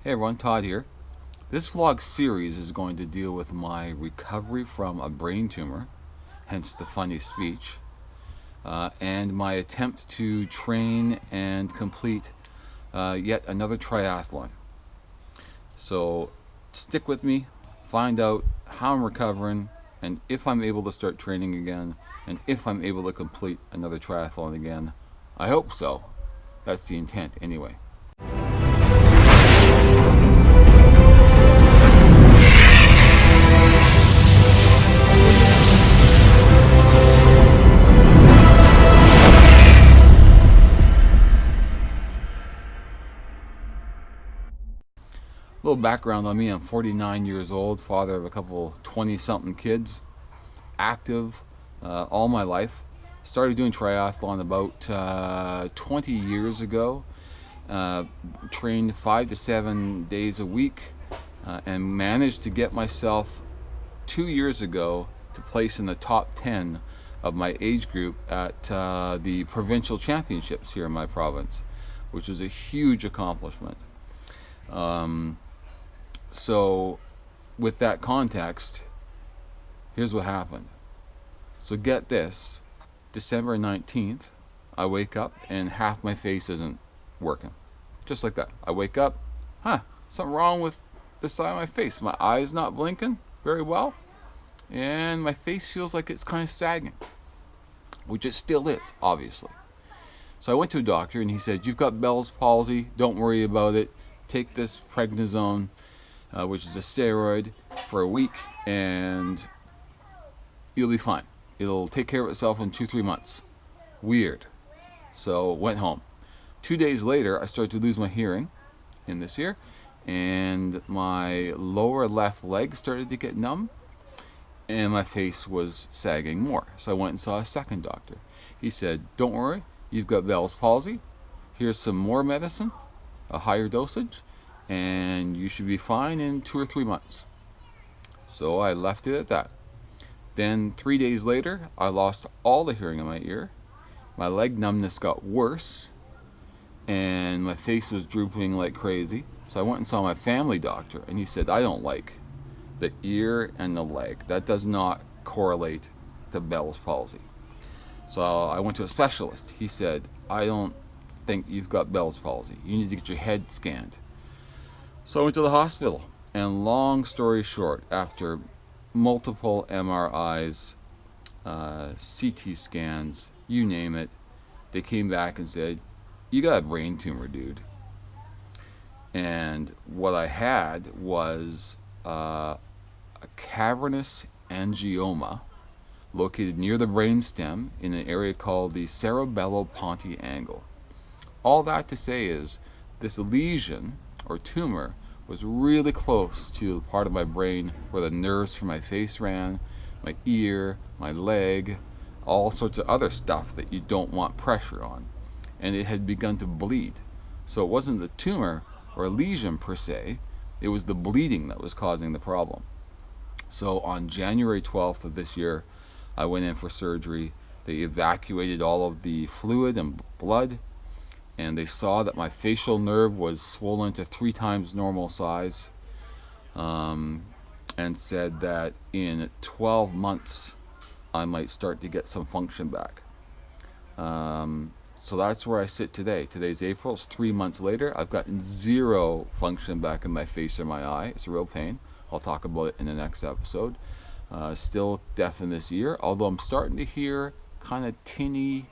Hey everyone, Todd here. This vlog series is going to deal with my recovery from a brain tumor, hence the funny speech, and my attempt to train and complete yet another triathlon. So stick with me, find out how I'm recovering, and if I'm able to start training again, and if I'm able to complete another triathlon again. I hope so. That's the intent anyway. A little background on me: I'm 49 years old, father of a couple 20-something kids, active all my life. Started doing triathlon about 20 years ago. Trained 5 to 7 days a week and managed to get myself 2 years ago to place in the top 10 of my age group at the provincial championships here in my province, which is a huge accomplishment. So with that context, here's what happened. So get this, December 19th, I wake up and half my face isn't working. Just like that. I wake up, something wrong with the side of my face. My eye's not blinking very well, and my face feels like it's kind of sagging, which it still is, obviously. So I went to a doctor and he said, "You've got Bell's palsy, don't worry about it. Take this prednisone, which is a steroid, for a week and you'll be fine. It'll take care of itself in 2-3 months. Weird. So went home. 2 days later, I started to lose my hearing in this ear, and my lower left leg started to get numb, and my face was sagging more. So I went and saw a second doctor. He said, "Don't worry, you've got Bell's palsy. Here's some more medicine, a higher dosage, and you should be fine in 2 or 3 months." So I left it at that. Then 3 days later, I lost all the hearing in my ear. My leg numbness got worse, and my face was drooping like crazy. So I went and saw my family doctor, and he said, "I don't like the ear and the leg. That does not correlate to Bell's palsy." So I went to a specialist. He said, "I don't think you've got Bell's palsy. You need to get your head scanned." So I went to the hospital, and long story short, after multiple MRIs, CT scans, you name it, they came back and said, "You got a brain tumor, dude." And what I had was a cavernous angioma located near the brainstem in an area called the cerebelloponte angle. All that to say is, this lesion or tumor was really close to the part of my brain where the nerves from my face ran, my ear, my leg, all sorts of other stuff that you don't want pressure on. And it had begun to bleed. So it wasn't the tumor or a lesion per se, it was the bleeding that was causing the problem. So on January 12th of this year, I went in for surgery. They evacuated all of the fluid and blood, and they saw that my facial nerve was swollen to 3 times normal size, and said that in 12 months I might start to get some function back. So that's where I sit today. Today's April. It's 3 months later. I've gotten 0 function back in my face or my eye. It's a real pain. I'll talk about it in the next episode. Still deaf in this ear, although I'm starting to hear kind of tinny,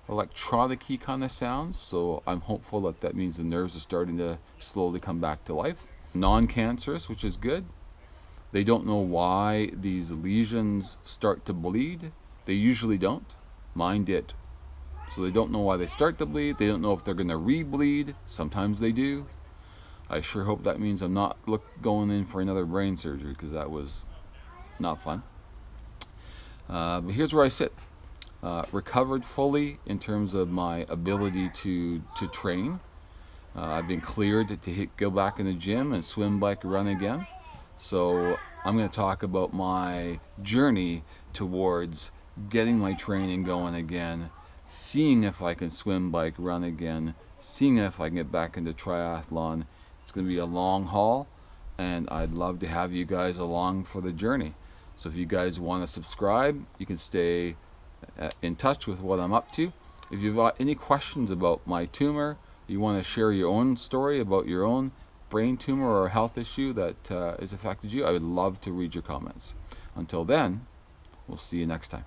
electronic-y kind of sounds, so I'm hopeful that that means the nerves are starting to slowly come back to life. Non-cancerous, which is good. They don't know why these lesions start to bleed. They usually don't. Mine did. So they don't know why they start to bleed. They don't know if they're going to re-bleed. Sometimes they do. I sure hope that means I'm not going in for another brain surgery, because that was not fun. But here's where I sit. Recovered fully in terms of my ability to train. I've been cleared to go back in the gym and swim, bike, run again. So I'm going to talk about my journey towards getting my training going again, seeing if I can swim, bike, run again, seeing if I can get back into triathlon, It's going to be a long haul, and I'd love to have you guys along for the journey. So if you guys want to subscribe, you can stay in touch with what I'm up to. If you've got any questions about my tumor, you want to share your own story about your own brain tumor or health issue that has affected you, I would love to read your comments. Until then, we'll see you next time.